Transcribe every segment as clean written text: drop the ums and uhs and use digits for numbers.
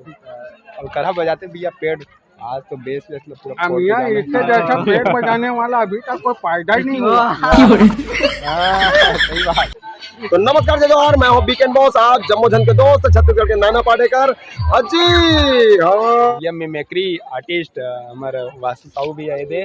और करहा बजाते भैया पेड़ आज तो बेस पूरा मियां इससे जैसा पेड़ बजाने वाला अभी तक कोई फायदा ही नहीं हुआ। सही बात। तो नमस्कार जय जोहार, मैं हूँ वीकेंड बॉस। आज जम्मूझन के दोस्त छत्तीसगढ़ के नाना पाटेकर अजी ये मिमिक्री आर्टिस्ट हमारे वासु साहू भी आए थे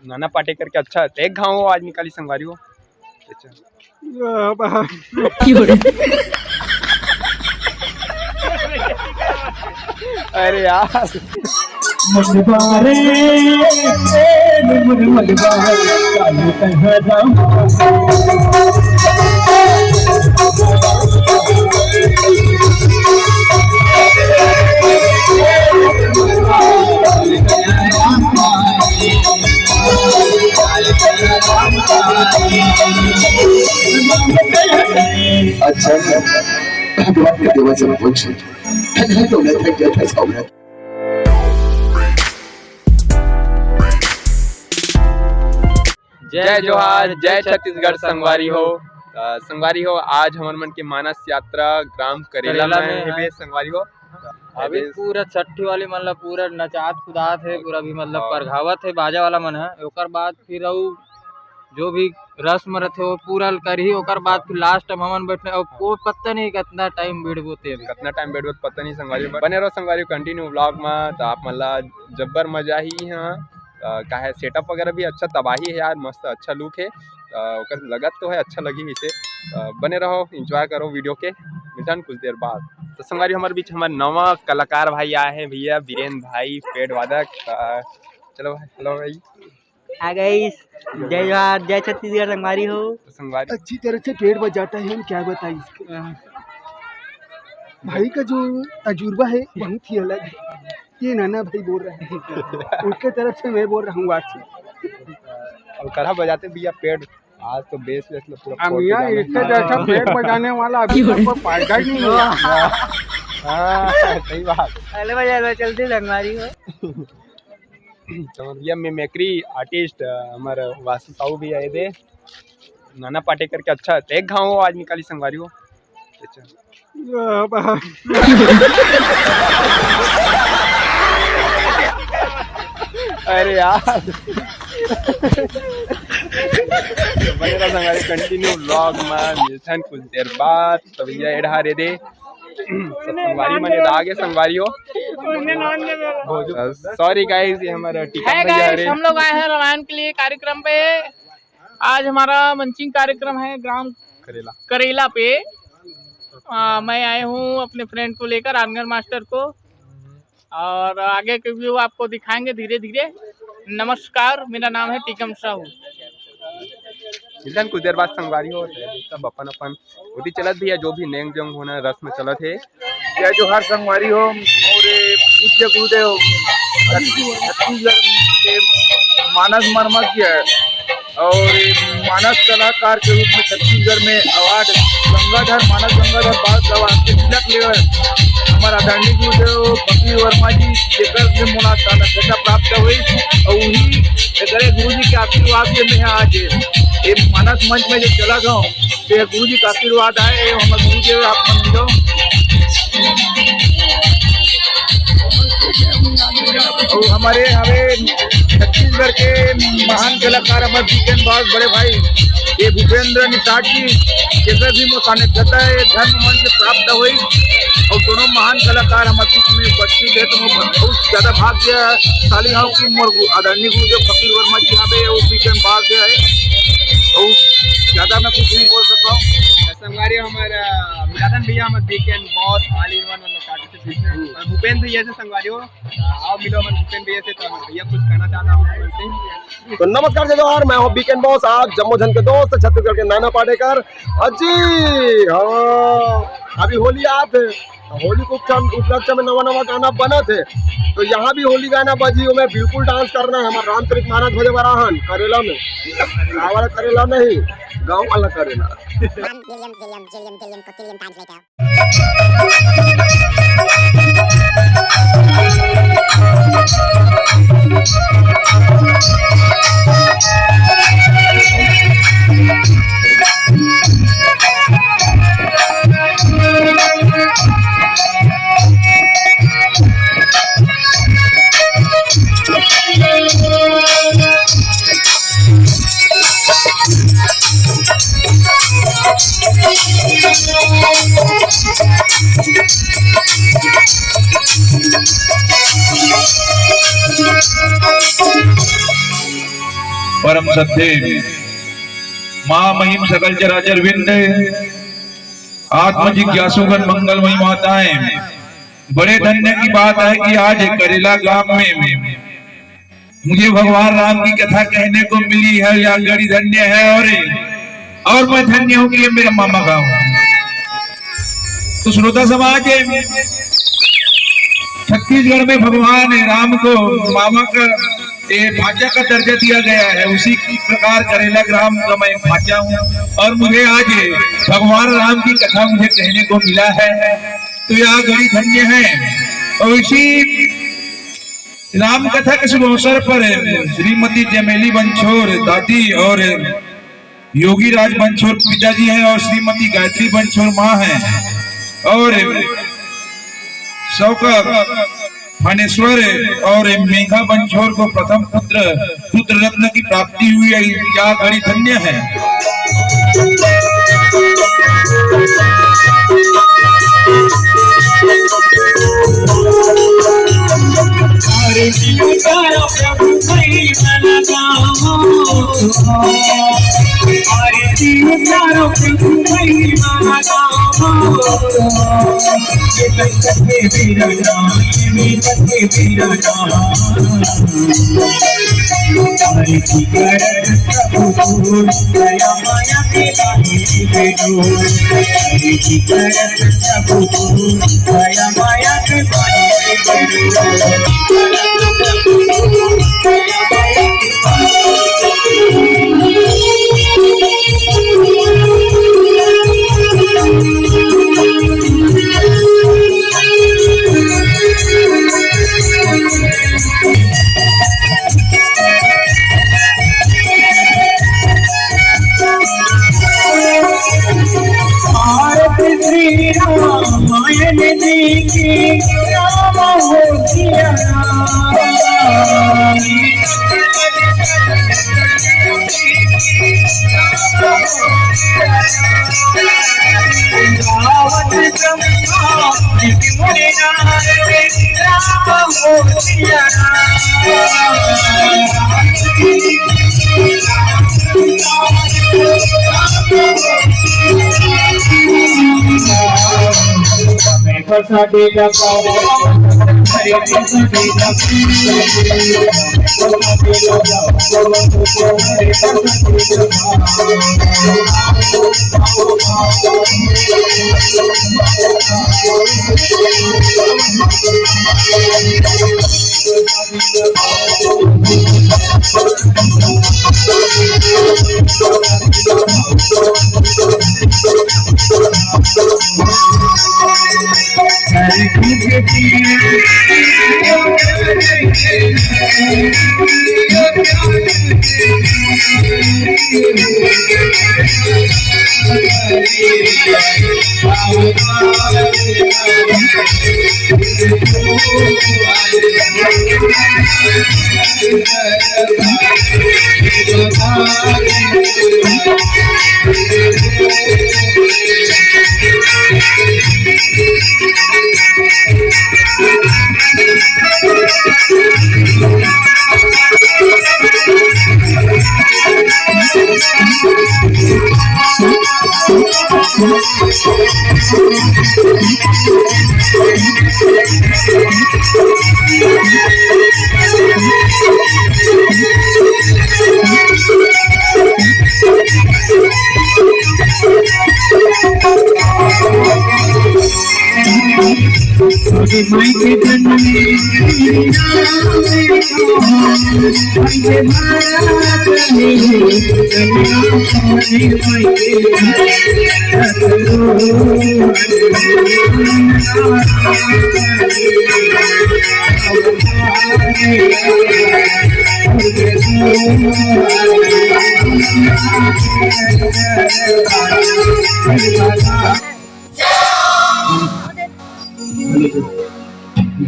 नाना पाटेकर के। अच्छा एक गाँव आज निकाली संगवारी हो। अच्छा अरे यार अच्छा जय जोहार, जय छत्तीसगढ़ संगवारी हो। संगवारी हो आज हमारे मन के मानस यात्रा ग्राम करेला में है संगवारी हो। अभी पूरा छठी वाली मतलब पूरा नचात कुदात है, पूरा भी मतलब परघावत है, बाजा वाला मन है। ओकर बाद फिर जो भी रस्म रहते वो पूरा करी। ओकर बाद फिर लास्ट में हमन बैठने और को पता नहीं कितना टाइम बैठबो ते कितना टाइम बैठबो पता नहीं। संगवारी बने रहो संगवारी कंटिन्यू व्लॉग में। तो आप मतलब जब्बर मजा ही है का है। सेटअप वगैरह भी अच्छा तबाही है यार, मस्त अच्छा लुक है। ओकर लगत तो है अच्छा लगी इसे। बने रहो एंजॉय करो वीडियो के। मिलन कुछ देर बाद तो संगवारी हमारे बीच हमारे नवा कलाकार भाई आए हैं भैया वीरेंद्र भाई पेड़ वादक। चलो भाई हेलो भाई। हाय गाइस, जय जोहार, जय छत्तीसगढ़ संगवारी हो। तो संगवारी अच्छी तरह से पेड़ बजाता है, हम क्या बताएं इसके। भाई का जो तजुर्बा है बहुत ही अलग है। ये नाना भाई बोल रहे हैं, उनके तरफ से मैं बोल रहा हूँ आज से। और करहा बजाते भैया पेड़ आज तो बेस पूरा मियां इससे जैसा पेड़ बजाने वाला अभी तक कोई फायदा ही नहीं हुआ। सही बात। पहले बजा चलती संगवारी हो। तो भैया मिमिक्री आर्टिस्ट हमारे वासु साहू भी आए थे नाना पाटेकर के। अच्छा एक गाँव आज निकाली संगवारी हो। अच्छा अरे यार बने रहा संगवारी कंटिन्यू व्लॉग में। मिलथन कुछ देर बाद तो भैया एढ़ा रे दे संगवारी मने आगे संगवारी हो। सॉरी गाइस ये हमारा टीका भैया रे। हम लोग आए हैं रामायण के लिए कार्यक्रम पे। आज हमारा मंचिंग कार्यक्रम है ग्राम करेला पे। मैं आए हूँ अपने फ्रेंड को लेकर, आनगर मास्टर को, और आगे के व्यू आपको दिखाएंगे धीरे धीरे। नमस्कार, मेरा नाम है टीकम साहू। मिलन कुछ देर बाद संगवारी हो। सब अपन अपन उठी चलत भी है, जो भी नेंग जोंग होना रस्म चलत है। जय जोहार संगवारी हो। मोरे पूज्य गुरुदेव छत्तीसगढ़ के मानस मर्मज्ञ और मानस कलाकार के रूप में छत्तीसगढ़ में अवार्ड गंगाधर मानस गंगाधर बाल अवार्ड के तिलक ले हमारा आदरणीय गुरुदेव फकीर वर्मा जी जेकर मुलाकात प्राप्त हुई और वही गुरु जी के आशीर्वाद से मैं आज ये मानस मंच में जो चला गया तो गुरु जी का आशीर्वाद आए। हमारे गुरु जी आप मिलो और हमारे छत्तीसगढ़ के महान कलाकार हमारे वीकेंड बॉस बड़े भाई ये भूपेंद्र निषाद जी जैसे भी मुसानिकता है धर्म मंच से प्राप्त हुई और दोनों महान कलाकार हमारे बीच में उपस्थित है। तो मैं बहुत ज़्यादा भाग्यशाली हूँ कि मोर आदरणीय गुरुदेव फकीर वर्मा जी यहाँ पे और वीकेंड बॉस से है और ज़्यादा मैं कुछ नहीं बोल सकता हूँ। संगवारी हमारा मिलादन भैया हमारे वीकेंड बहुत ऑल इन वन और भूपेंद्र भैया से संगवारी हो। आओ मिलो हमारे भूपेंद्र भैया से। तो भैया कुछ कहना चाहता हूँ। तो नमस्कार जय जोहार, मैं हूँ वीकेंड बॉस। आज जम्मूझन के दोस्त छत्तीसगढ़ के नाना पाटेकर अजी अभी होली आते होली को उपलक्ष्य में नवा नवा गाना बना थे तो यहाँ भी होली गाना बजी में बिल्कुल डांस करना है। हमारा रामचरित मानस भोले बराहन करेला में गाँव वाला करेला नहीं गाँव वाला करेला। परम सत्य महामहिम सकल चराचर विंद आत्म जिज्ञासुगण मंगलमयी माताएं, बड़े धन्य की बात है कि आज करेला गांव में मुझे भगवान राम की कथा कहने को मिली है। यह गड़ी धन्य है और मैं धन्य हूँ कि ये मेरा मामा गांव है। तो श्रोता समाज, छत्तीसगढ़ में भगवान राम को मामा का भाचा का दर्जा दिया गया है। उसी प्रकार करेला ग्राम का मैं भाचा हूँ और मुझे आज भगवान राम की कथा मुझे कहने को मिला है, तो यह गड़ी धन्य है। और इसी राम कथा के शुभ अवसर पर श्रीमती जमेली बंछोर दादी और योगी राज बंछोर पिताजी हैं और श्रीमती गायत्री बंछोर माँ हैं और सौका फणेश्वर और मेघा बंछोर को प्रथम पुत्र रत्न की प्राप्ति हुई है। क्या घड़ी धन्य है।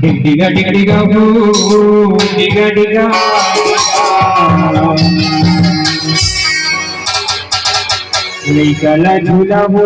डिगा डिगा डिगा डिगा डिगा निकला झूला हो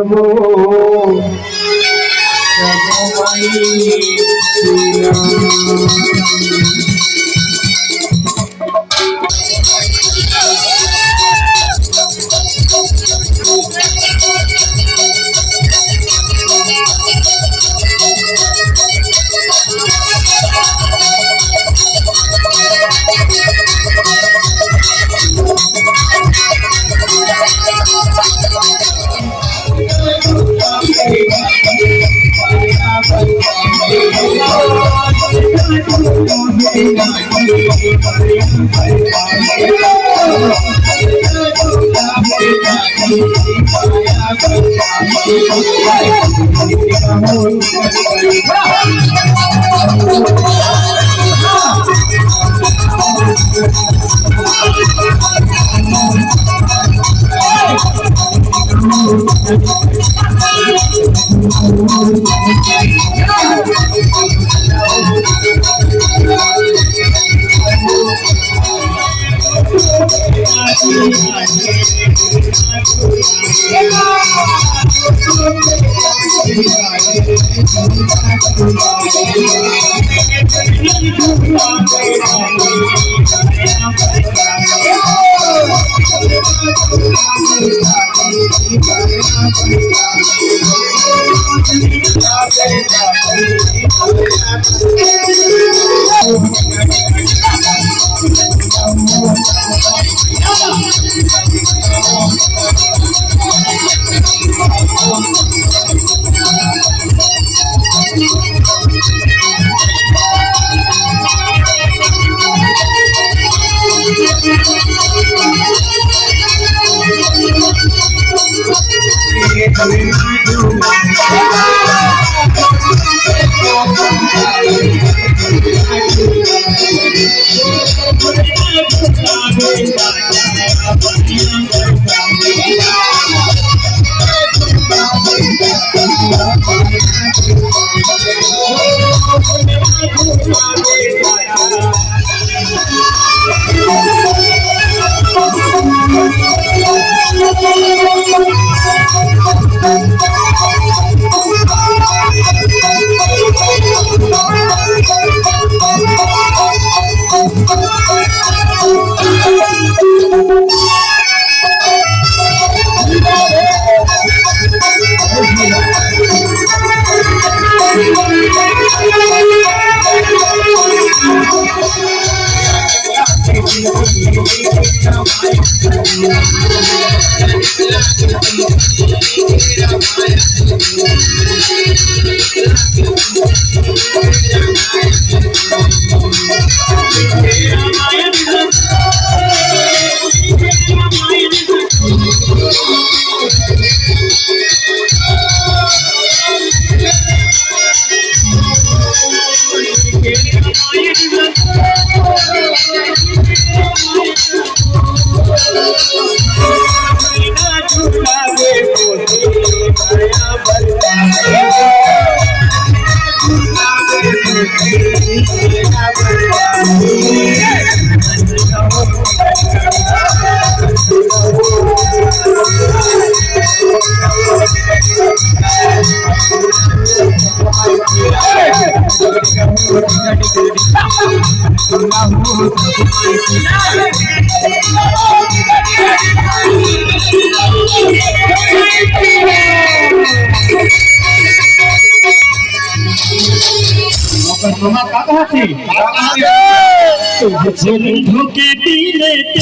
चरण धोके पी लेते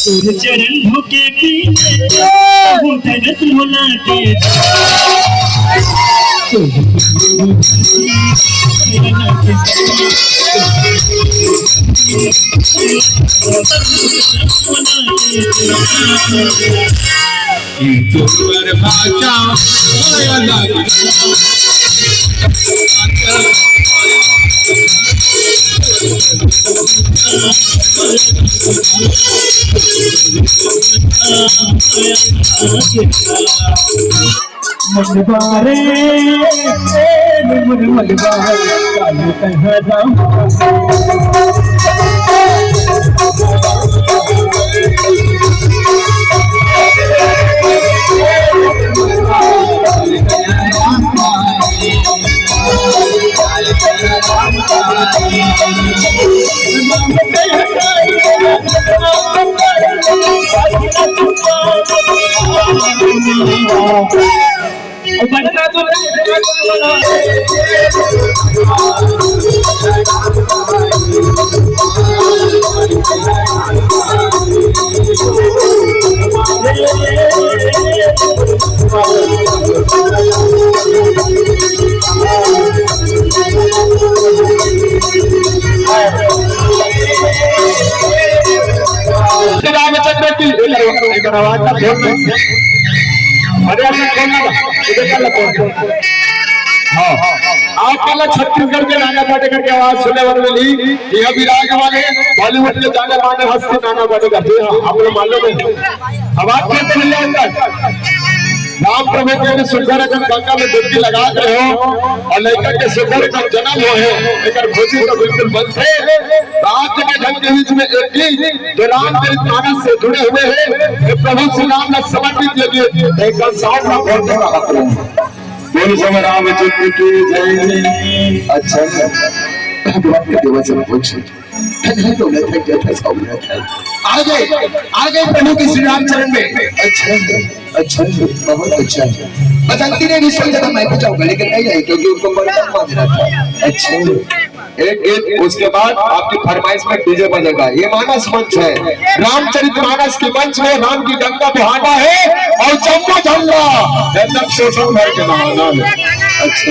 तुझ चरण धोके पी लेते हूँ तरस भुलाते भाषा मलबारे मलबारे कालू कहाँ जाऊँ बनना तो रामचंद्र की आप पहले छत्तीसगढ़ के नाना पाटेकर की आवाज सुनने वाले मिली। यह विराज वाले बॉलीवुड के जाने माने हस्ती नाना पाटेकर आप लोग मालूम है। अब आप कहते मिल राम प्रभु के सुंदर गंगा में डुबकी लगा रहे हो और लड़का के सुंदर का जन्म हो है लेकिन खुशी तो बिल्कुल बंद है। राज्य के ढंग के बीच में एक ही जो रामचरितमानस से जुड़े हुए हैं प्रभु श्री राम ने समर्पित लगे एक साथ में बहुत बड़ा बोलो समय रामचंद्र की जय। अच्छा आ गए प्रभु की श्री राम चरण में। अच्छा अच्छा बहुत अच्छा बसंती ने भी सोचा था मैं पूछाऊंगा लेकिन नहीं आई क्योंकि उनको बर्तन बांधना था। अच्छा एक उसके बाद आपकी फरमाइश में डीजे बजेगा। ये मानस मंच है, रामचरितमानस के मंच में राम की गंगा बहाना है और जम्मू झंडा एकदम शोषण भर के नाम। अच्छा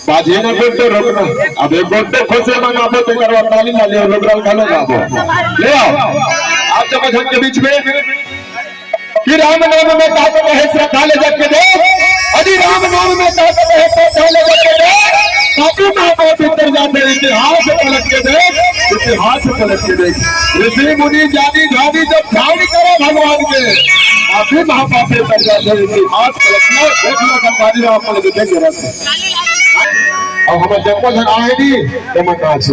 बाजे ना बोलते रोकना। अब एक बोलते खोसे मंगा बोलते करो ताली वाले लोग खाने जाओ ले आओ आप जब धन के बीच में कि राम नाम में ताकत है श्रद्धा ले जग के दे अभी राम नाम में ताकत है श्रद्धा ले जग के दे काफी महापा भीतर जाते इतिहास पलट के दे इतिहास पलट के दे ऋषि मुनि ज्ञानी ध्यानी जब ध्यान करो भगवान के काफी महापा भीतर जाते इतिहास पलटना एक लोग आप पलट देंगे रहते और हमारे जब धन आएगी तो मैं कहा से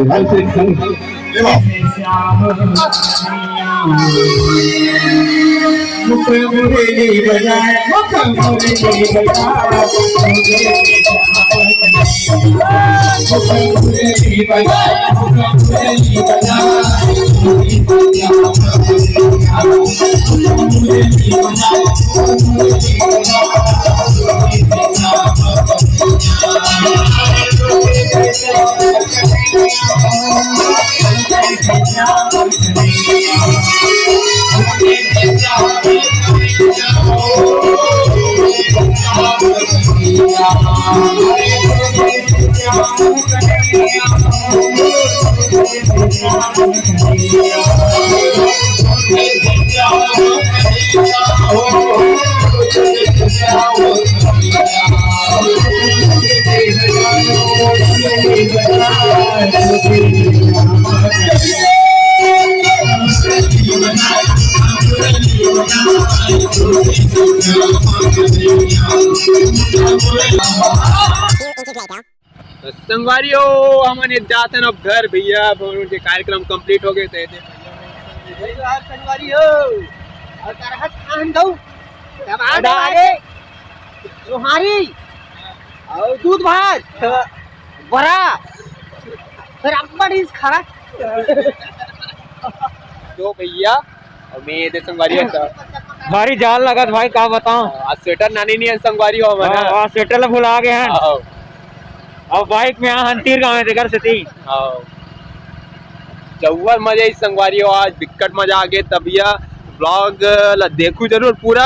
संगवारियों हमने जाते हैं अब घर भैया उनके कार्यक्रम कंप्लीट हो गए थे। संगवारियों और करहत खान दो तब आगे सुहारी और दूध भात बड़ा फिर बड़ी खड़ा तो भैया और मैं ये संगवारी भारी जाल लगा था भाई, क्या बताऊं। आज स्वेटर नानी नहीं है संगवारी हो हमारा स्वेटर भुला गए हैं और बाइक में यहाँ हंतीर गाँव है घर से थी जबर मजा इस संगवारी हो। आज बिकट मजा आ गए तबिया ब्लॉग देखू जरूर पूरा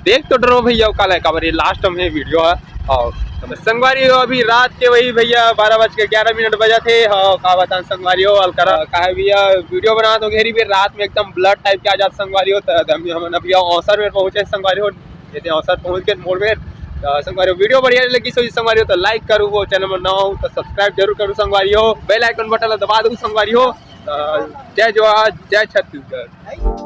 देख तो डरो भैया कल है खबर लास्ट में वीडियो है। और संगवारी हो अभी रात के वही भैया 12:11 बजा थे। हाँ का बता संगवारी हो अलकरा कहा भैया वीडियो बना तो घेरी भी रात में एकदम ब्लड टाइप के आ जाते संगवारी हो। हम अभी औसर में पहुंचे संगवारी हो ये औसर पहुंच के मोड़ में संगवारी वीडियो बढ़िया लगी सो संगवारी हो तो लाइक करूँ वो चैनल में ना हो तो सब्सक्राइब जरूर करूँ संगवारी हो बेल आइकन बटन दबा दूँ संगवारी हो। जय जवाहर जय छत्तीसगढ़।